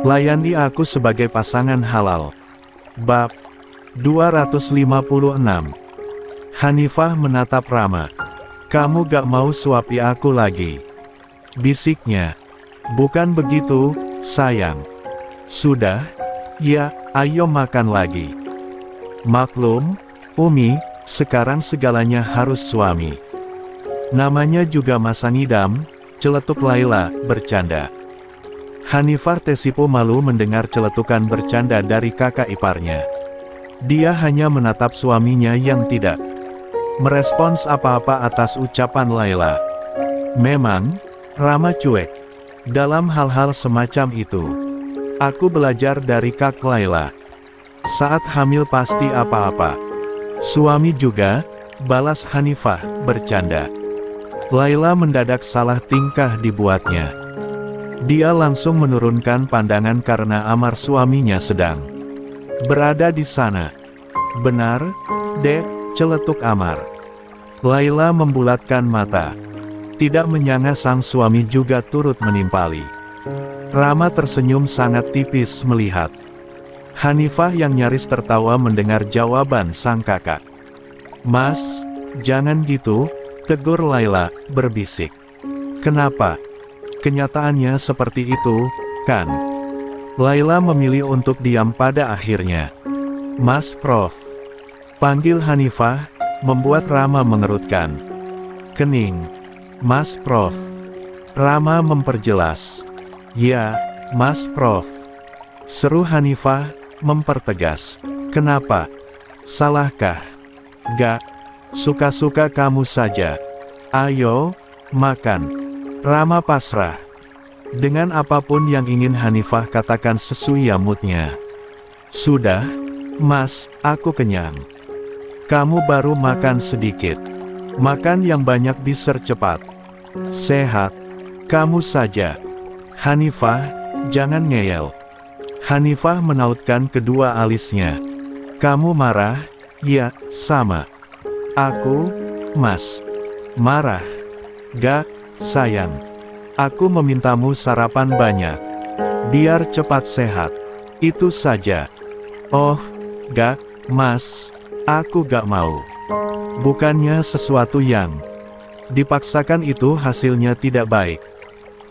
Layani aku sebagai pasangan halal. Bab 256. Hanifah menatap Rama. Kamu gak mau suapi aku lagi? Bisiknya. Bukan begitu, sayang. Sudah? Ya, ayo makan lagi. Maklum, Umi, sekarang segalanya harus suami. Namanya juga masa ngidam, celetuk Laila, bercanda. Hanifah tersipu malu mendengar celetukan bercanda dari kakak iparnya. Dia hanya menatap suaminya yang tidak merespons apa-apa atas ucapan Laila. Memang, Rama cuek dalam hal-hal semacam itu. Aku belajar dari Kak Laila. Saat hamil pasti apa-apa. Suami juga, balas Hanifah, bercanda. Laila mendadak salah tingkah dibuatnya. Dia langsung menurunkan pandangan karena Amar suaminya sedang berada di sana. Benar, Dek, celetuk Amar. Laila membulatkan mata. Tidak menyangka sang suami juga turut menimpali. Rama tersenyum sangat tipis melihat Hanifah yang nyaris tertawa mendengar jawaban sang kakak. Mas, jangan gitu, tegur Laila, berbisik. Kenapa? Kenyataannya seperti itu, kan? Laila memilih untuk diam pada akhirnya. Mas Prof. Panggil Hanifah, membuat Rama mengerutkan kening. Mas Prof. Rama memperjelas. Ya, Mas Prof. Seru Hanifah, mempertegas. Kenapa? Salahkah? Gak, suka-suka kamu saja. Ayo, makan. Rama pasrah. Dengan apapun yang ingin Hanifah katakan sesuai moodnya. Sudah, Mas, aku kenyang. Kamu baru makan sedikit. Makan yang banyak biar cepat sehat. Kamu saja. Hanifah, jangan ngeyel. Hanifah menautkan kedua alisnya. Kamu marah? Ya, sama. Aku, Mas. Marah? Gak, sayang. Aku memintamu sarapan banyak. Biar cepat sehat. Itu saja. Oh, gak, Mas. Aku gak mau. Bukannya sesuatu yang dipaksakan itu hasilnya tidak baik.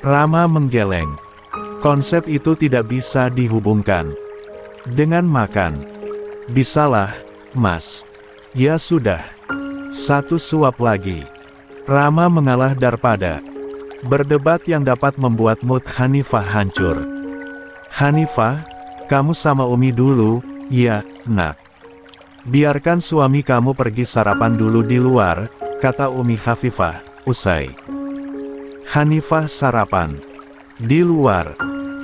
Rama menggeleng. Konsep itu tidak bisa dihubungkan dengan makan. Bisalah, Mas. Ya sudah. Satu suap lagi. Rama mengalah daripada berdebat yang dapat membuat mood Hanifah hancur. Hanifah, kamu sama Umi dulu, ya, nak. Biarkan suami kamu pergi sarapan dulu di luar, kata Umi Khafifah, usai. Hanifah sarapan di luar.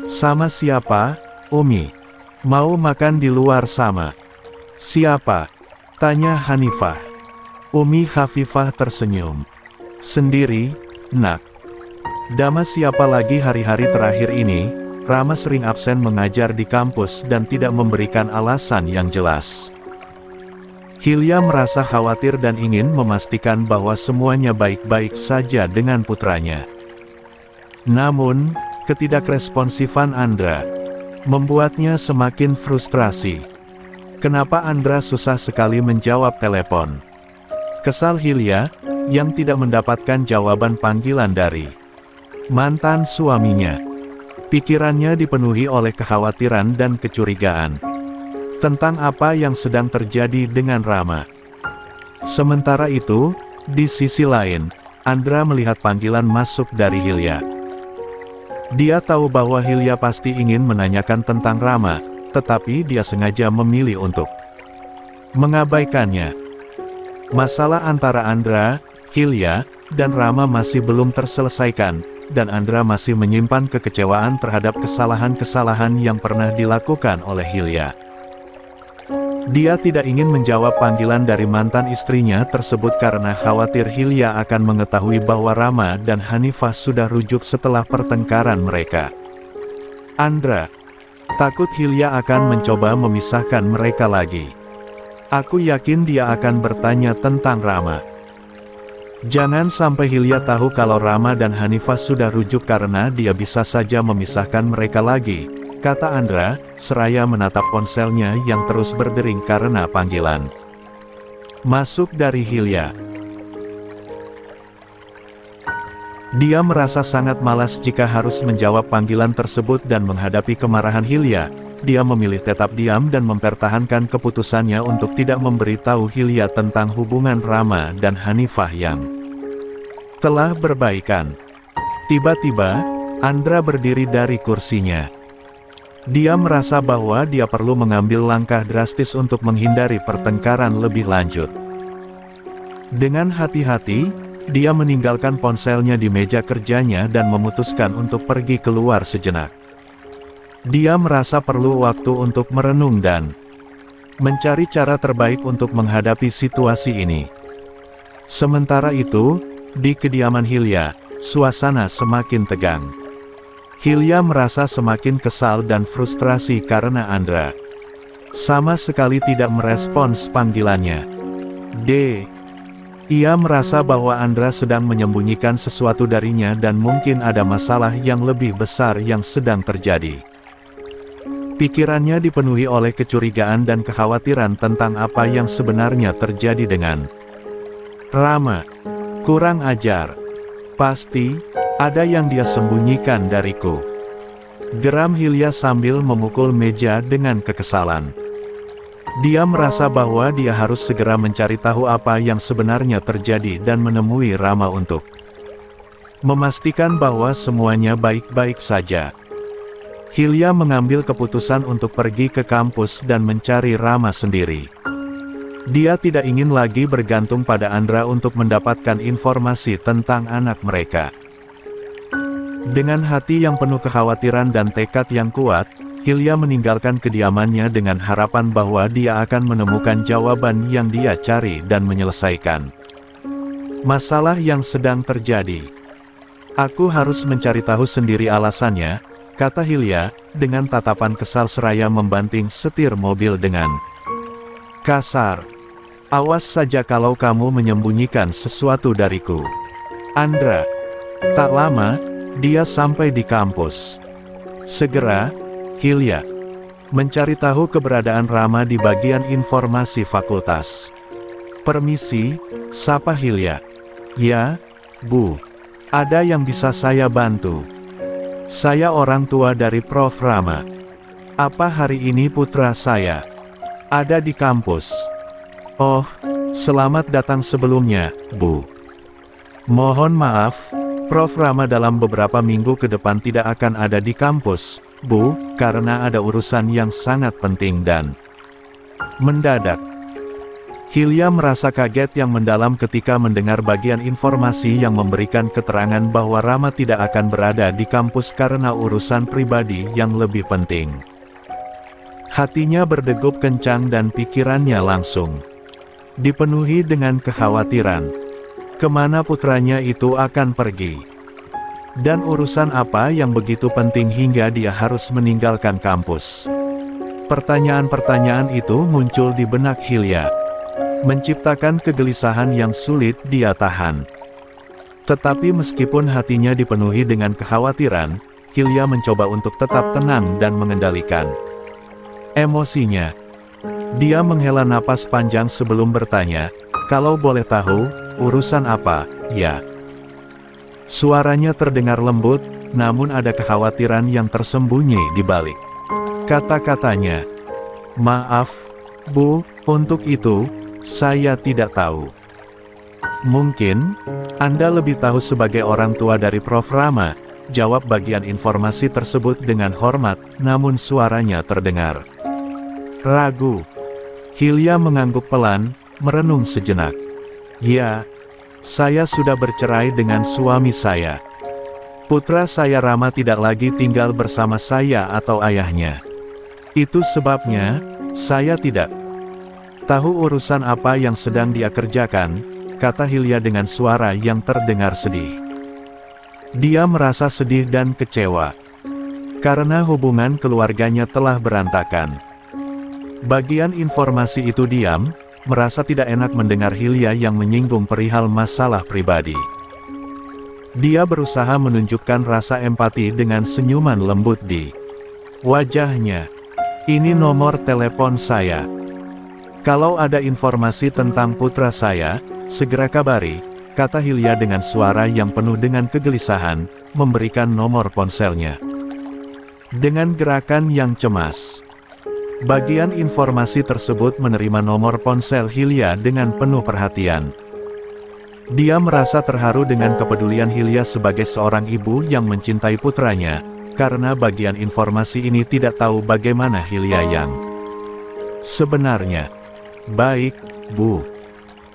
Sama siapa, Umi? Mau makan di luar sama siapa? Tanya Hanifah. Umi Khafifah tersenyum. Sendiri, nak. Dama siapa lagi hari-hari terakhir ini, Rama sering absen mengajar di kampus dan tidak memberikan alasan yang jelas. Hilya merasa khawatir dan ingin memastikan bahwa semuanya baik-baik saja dengan putranya. Namun, ketidakresponsifan Andra membuatnya semakin frustrasi. Kenapa Andra susah sekali menjawab telepon? Kesal Hilya, yang tidak mendapatkan jawaban panggilan dari mantan suaminya. Pikirannya dipenuhi oleh kekhawatiran dan kecurigaan tentang apa yang sedang terjadi dengan Rama. Sementara itu, di sisi lain, Andra melihat panggilan masuk dari Hilya. Dia tahu bahwa Hilya pasti ingin menanyakan tentang Rama, tetapi dia sengaja memilih untuk mengabaikannya. Masalah antara Andra, Hilya, dan Rama masih belum terselesaikan, dan Andra masih menyimpan kekecewaan terhadap kesalahan-kesalahan yang pernah dilakukan oleh Hilya. Dia tidak ingin menjawab panggilan dari mantan istrinya tersebut karena khawatir Hilya akan mengetahui bahwa Rama dan Hanifah sudah rujuk setelah pertengkaran mereka. Andra takut Hilya akan mencoba memisahkan mereka lagi. Aku yakin dia akan bertanya tentang Rama. Jangan sampai Hilya tahu kalau Rama dan Hanifah sudah rujuk karena dia bisa saja memisahkan mereka lagi, kata Andra, seraya menatap ponselnya yang terus berdering karena panggilan. Masuk dari Hilya. Dia merasa sangat malas jika harus menjawab panggilan tersebut dan menghadapi kemarahan Hilya. Dia memilih tetap diam dan mempertahankan keputusannya untuk tidak memberitahu Hilya tentang hubungan Rama dan Hanifah yang telah berbaikan. Tiba-tiba, Andra berdiri dari kursinya. Dia merasa bahwa dia perlu mengambil langkah drastis untuk menghindari pertengkaran lebih lanjut. Dengan hati-hati, dia meninggalkan ponselnya di meja kerjanya dan memutuskan untuk pergi keluar sejenak. Dia merasa perlu waktu untuk merenung dan mencari cara terbaik untuk menghadapi situasi ini. Sementara itu, di kediaman Hilya, suasana semakin tegang. Hilya merasa semakin kesal dan frustrasi karena Andra sama sekali tidak merespons panggilannya. Ia merasa bahwa Andra sedang menyembunyikan sesuatu darinya dan mungkin ada masalah yang lebih besar yang sedang terjadi. Pikirannya dipenuhi oleh kecurigaan dan kekhawatiran tentang apa yang sebenarnya terjadi dengan Rama. Kurang ajar. Pasti, ada yang dia sembunyikan dariku. Geram Hilya sambil memukul meja dengan kekesalan. Dia merasa bahwa dia harus segera mencari tahu apa yang sebenarnya terjadi dan menemui Rama untuk memastikan bahwa semuanya baik-baik saja. Hilya mengambil keputusan untuk pergi ke kampus dan mencari Rama sendiri. Dia tidak ingin lagi bergantung pada Andra untuk mendapatkan informasi tentang anak mereka. Dengan hati yang penuh kekhawatiran dan tekad yang kuat, Hilya meninggalkan kediamannya dengan harapan bahwa dia akan menemukan jawaban yang dia cari dan menyelesaikan masalah yang sedang terjadi. Aku harus mencari tahu sendiri alasannya, kata Hilya, dengan tatapan kesal seraya membanting setir mobil dengan kasar. Awas saja kalau kamu menyembunyikan sesuatu dariku. Andra. Tak lama, dia sampai di kampus. Segera, Hilya mencari tahu keberadaan Rama di bagian informasi fakultas. Permisi, sapa Hilya. Ya, Bu. Ada yang bisa saya bantu? Saya orang tua dari Prof. Rama. Apa hari ini putra saya ada di kampus? Oh, selamat datang sebelumnya, Bu. Mohon maaf, Prof. Rama dalam beberapa minggu ke depan tidak akan ada di kampus, Bu, karena ada urusan yang sangat penting dan mendadak. Hilya merasa kaget yang mendalam ketika mendengar bagian informasi yang memberikan keterangan bahwa Rama tidak akan berada di kampus karena urusan pribadi yang lebih penting. Hatinya berdegup kencang dan pikirannya langsung dipenuhi dengan kekhawatiran. Kemana putranya itu akan pergi? Dan urusan apa yang begitu penting hingga dia harus meninggalkan kampus? Pertanyaan-pertanyaan itu muncul di benak Hilya, menciptakan kegelisahan yang sulit dia tahan. Tetapi meskipun hatinya dipenuhi dengan kekhawatiran, Hilya mencoba untuk tetap tenang dan mengendalikan emosinya. Dia menghela napas panjang sebelum bertanya, kalau boleh tahu, urusan apa, ya? Suaranya terdengar lembut, namun ada kekhawatiran yang tersembunyi di balik kata-katanya. Maaf, Bu, untuk itu, saya tidak tahu. Mungkin, Anda lebih tahu sebagai orang tua dari Prof. Rama, jawab bagian informasi tersebut dengan hormat, namun suaranya terdengar ragu. Hilya mengangguk pelan, merenung sejenak. Ya, saya sudah bercerai dengan suami saya. Putra saya Rama tidak lagi tinggal bersama saya atau ayahnya. Itu sebabnya, saya tidak tahu urusan apa yang sedang dia kerjakan, kata Hilya dengan suara yang terdengar sedih. Dia merasa sedih dan kecewa karena hubungan keluarganya telah berantakan. Bagian informasi itu diam, merasa tidak enak mendengar Hilya yang menyinggung perihal masalah pribadi. Dia berusaha menunjukkan rasa empati dengan senyuman lembut di Wajahnya. Ini nomor telepon saya. Kalau ada informasi tentang putra saya, segera kabari, kata Hilya dengan suara yang penuh dengan kegelisahan, memberikan nomor ponselnya. Dengan gerakan yang cemas, bagian informasi tersebut menerima nomor ponsel Hilya dengan penuh perhatian. Dia merasa terharu dengan kepedulian Hilya sebagai seorang ibu yang mencintai putranya, karena bagian informasi ini tidak tahu bagaimana Hilya yang sebenarnya. Baik, Bu.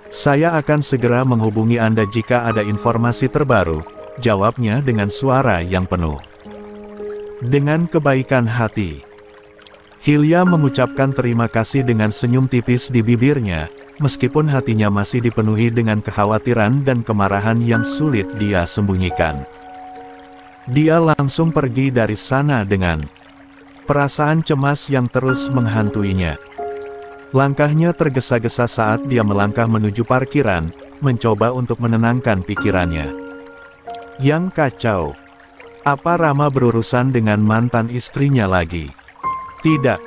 Saya akan segera menghubungi Anda jika ada informasi terbaru, jawabnya dengan suara yang penuh dengan kebaikan hati. Hilya mengucapkan terima kasih dengan senyum tipis di bibirnya, meskipun hatinya masih dipenuhi dengan kekhawatiran dan kemarahan yang sulit dia sembunyikan. Dia langsung pergi dari sana dengan perasaan cemas yang terus menghantuinya. Langkahnya tergesa-gesa saat dia melangkah menuju parkiran, mencoba untuk menenangkan pikirannya. Yang kacau. Apa Rama berurusan dengan mantan istrinya lagi? Tidak.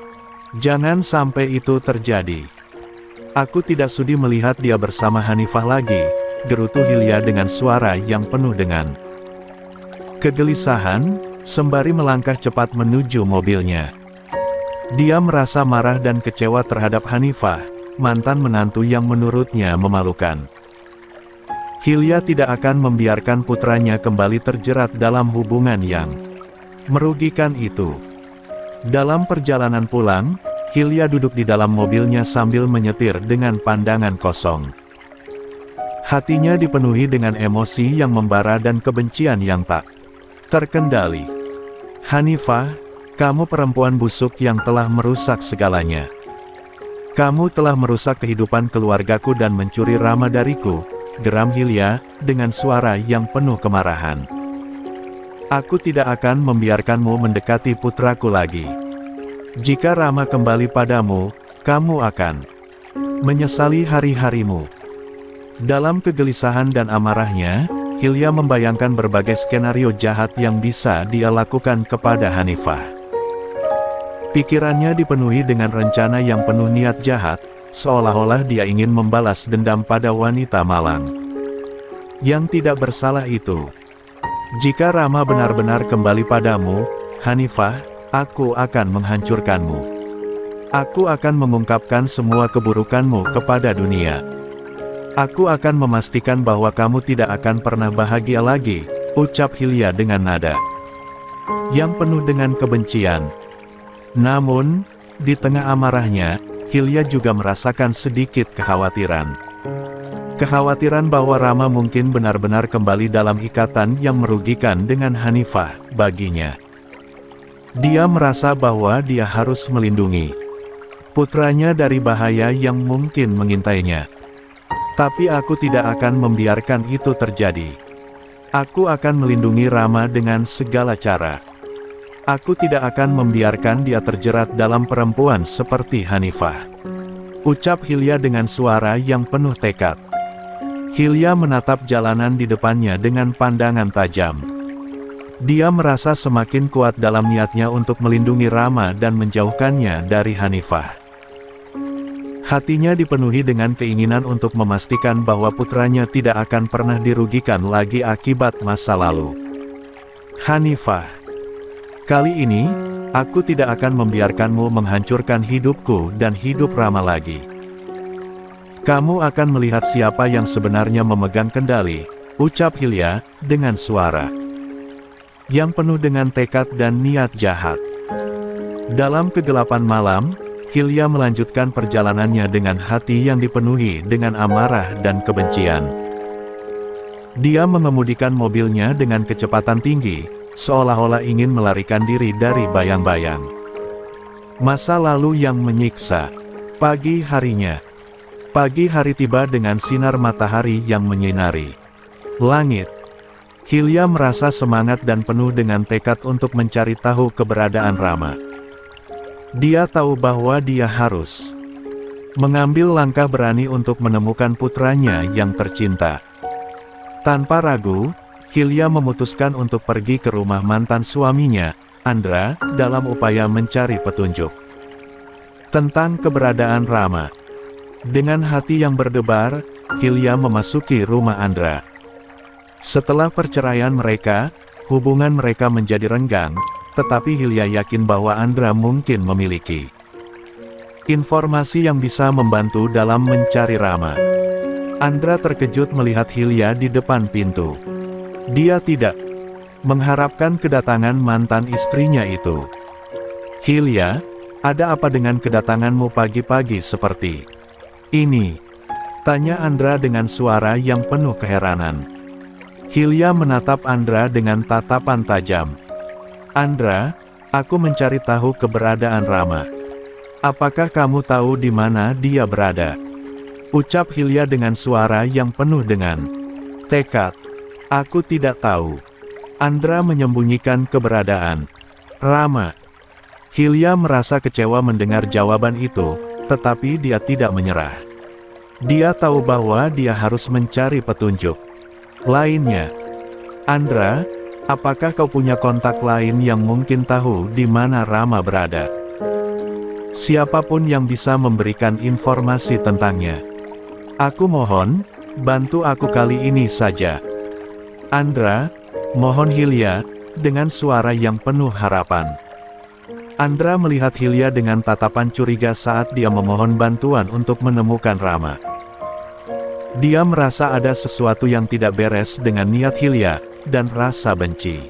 Jangan sampai itu terjadi. Aku tidak sudi melihat dia bersama Hanifah lagi, gerutu Hilya dengan suara yang penuh dengan kegelisahan, sembari melangkah cepat menuju mobilnya. Dia merasa marah dan kecewa terhadap Hanifah, mantan menantu yang menurutnya memalukan. Hilya tidak akan membiarkan putranya kembali terjerat dalam hubungan yang merugikan itu. Dalam perjalanan pulang, Hilya duduk di dalam mobilnya sambil menyetir dengan pandangan kosong. Hatinya dipenuhi dengan emosi yang membara dan kebencian yang tak terkendali. Hanifah, kamu perempuan busuk yang telah merusak segalanya. Kamu telah merusak kehidupan keluargaku dan mencuri Rama dariku, geram Hilya, dengan suara yang penuh kemarahan. Aku tidak akan membiarkanmu mendekati putraku lagi. Jika Rama kembali padamu, kamu akan menyesali hari-harimu. Dalam kegelisahan dan amarahnya, Hilya membayangkan berbagai skenario jahat yang bisa dia lakukan kepada Hanifah. Pikirannya dipenuhi dengan rencana yang penuh niat jahat, seolah-olah dia ingin membalas dendam pada wanita malang yang tidak bersalah itu. Jika Rama benar-benar kembali padamu, Hanifah, aku akan menghancurkanmu. Aku akan mengungkapkan semua keburukanmu kepada dunia. Aku akan memastikan bahwa kamu tidak akan pernah bahagia lagi, ucap Hilya dengan nada yang penuh dengan kebencian. Namun, di tengah amarahnya, Hilya juga merasakan sedikit kekhawatiran. Kekhawatiran bahwa Rama mungkin benar-benar kembali dalam ikatan yang merugikan dengan Hanifah baginya. Dia merasa bahwa dia harus melindungi putranya dari bahaya yang mungkin mengintainya. Tapi aku tidak akan membiarkan itu terjadi. Aku akan melindungi Rama dengan segala cara. Aku tidak akan membiarkan dia terjerat dalam perempuan seperti Hanifah, ucap Hilya dengan suara yang penuh tekad. Hilya menatap jalanan di depannya dengan pandangan tajam. Dia merasa semakin kuat dalam niatnya untuk melindungi Rama dan menjauhkannya dari Hanifah. Hatinya dipenuhi dengan keinginan untuk memastikan bahwa putranya tidak akan pernah dirugikan lagi akibat masa lalu. Hanifah, kali ini, aku tidak akan membiarkanmu menghancurkan hidupku dan hidup Rama lagi. Kamu akan melihat siapa yang sebenarnya memegang kendali, ucap Hilya, dengan suara yang penuh dengan tekad dan niat jahat. Dalam kegelapan malam, Hilya melanjutkan perjalanannya dengan hati yang dipenuhi dengan amarah dan kebencian. Dia mengemudikan mobilnya dengan kecepatan tinggi, seolah-olah ingin melarikan diri dari bayang-bayang masa lalu yang menyiksa. Pagi harinya. Pagi hari tiba dengan sinar matahari yang menyinari langit. Hilya merasa semangat dan penuh dengan tekad untuk mencari tahu keberadaan Rama. Dia tahu bahwa dia harus mengambil langkah berani untuk menemukan putranya yang tercinta. Tanpa ragu, Hilya memutuskan untuk pergi ke rumah mantan suaminya, Andra, dalam upaya mencari petunjuk tentang keberadaan Rama. Dengan hati yang berdebar, Hilya memasuki rumah Andra. Setelah perceraian mereka, hubungan mereka menjadi renggang, tetapi Hilya yakin bahwa Andra mungkin memiliki informasi yang bisa membantu dalam mencari Rama. Andra terkejut melihat Hilya di depan pintu. Dia tidak mengharapkan kedatangan mantan istrinya itu. "Hilya, ada apa dengan kedatanganmu pagi-pagi seperti ini?" tanya Andra dengan suara yang penuh keheranan. Hilya menatap Andra dengan tatapan tajam. "Andra, aku mencari tahu keberadaan Rama. Apakah kamu tahu di mana dia berada?" ucap Hilya dengan suara yang penuh dengan tekad. "Aku tidak tahu." Andra menyembunyikan keberadaan Rama. Hilya merasa kecewa mendengar jawaban itu, tetapi dia tidak menyerah. Dia tahu bahwa dia harus mencari petunjuk lainnya. "Andra, apakah kau punya kontak lain yang mungkin tahu di mana Rama berada? Siapapun yang bisa memberikan informasi tentangnya. Aku mohon, bantu aku kali ini saja." "Andra, mohon." Hilya, dengan suara yang penuh harapan. Andra melihat Hilya dengan tatapan curiga saat dia memohon bantuan untuk menemukan Rama. Dia merasa ada sesuatu yang tidak beres dengan niat Hilya, dan rasa benci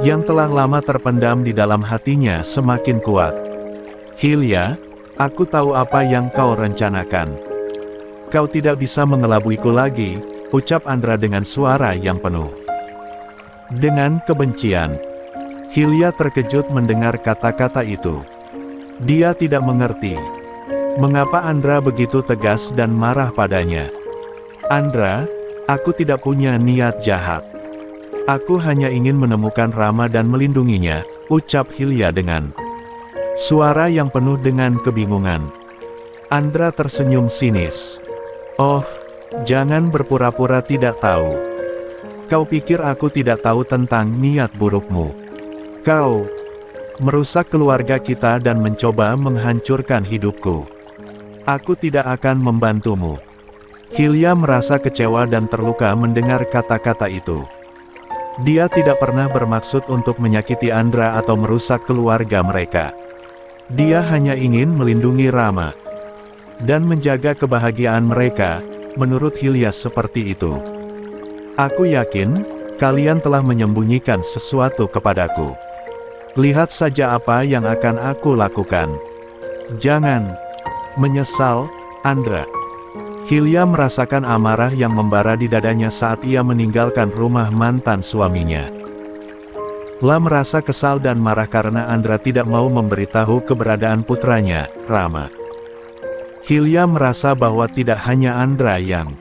yang telah lama terpendam di dalam hatinya semakin kuat. "Hilya, aku tahu apa yang kau rencanakan. Kau tidak bisa mengelabuiku lagi," ucap Andra dengan suara yang penuh dengan kebencian. Hilya terkejut mendengar kata-kata itu. Dia tidak mengerti mengapa Andra begitu tegas dan marah padanya. "Andra, aku tidak punya niat jahat. Aku hanya ingin menemukan Rama dan melindunginya," ucap Hilya dengan suara yang penuh dengan kebingungan. Andra tersenyum sinis. "Oh, jangan berpura-pura tidak tahu. Kau pikir aku tidak tahu tentang niat burukmu? Kau merusak keluarga kita dan mencoba menghancurkan hidupku. Aku tidak akan membantumu." Hilya merasa kecewa dan terluka mendengar kata-kata itu. Dia tidak pernah bermaksud untuk menyakiti Andra atau merusak keluarga mereka. Dia hanya ingin melindungi Rama dan menjaga kebahagiaan mereka. Menurut Hilya seperti itu. "Aku yakin, kalian telah menyembunyikan sesuatu kepadaku. Lihat saja apa yang akan aku lakukan. Jangan menyesal, Andra." Hilya merasakan amarah yang membara di dadanya saat ia meninggalkan rumah mantan suaminya. Ia merasa kesal dan marah karena Andra tidak mau memberitahu keberadaan putranya, Rama. Hilya merasa bahwa tidak hanya Andra yang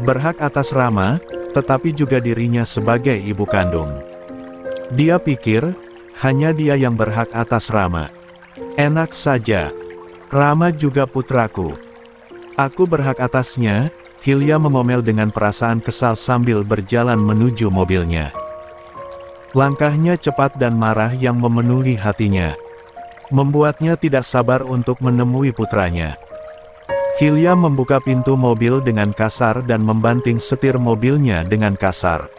berhak atas Rama, tetapi juga dirinya sebagai ibu kandung. Dia pikir, hanya dia yang berhak atas Rama. "Enak saja. Rama juga putraku. Aku berhak atasnya." Hilya memomel dengan perasaan kesal sambil berjalan menuju mobilnya. Langkahnya cepat dan marah yang memenuhi hatinya, membuatnya tidak sabar untuk menemui putranya. Hilya membuka pintu mobil dengan kasar dan membanting setir mobilnya dengan kasar.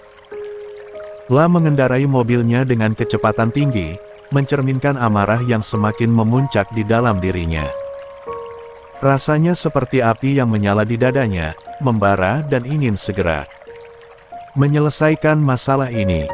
Ia mengendarai mobilnya dengan kecepatan tinggi, mencerminkan amarah yang semakin memuncak di dalam dirinya. Rasanya seperti api yang menyala di dadanya, membara dan ingin segera menyelesaikan masalah ini.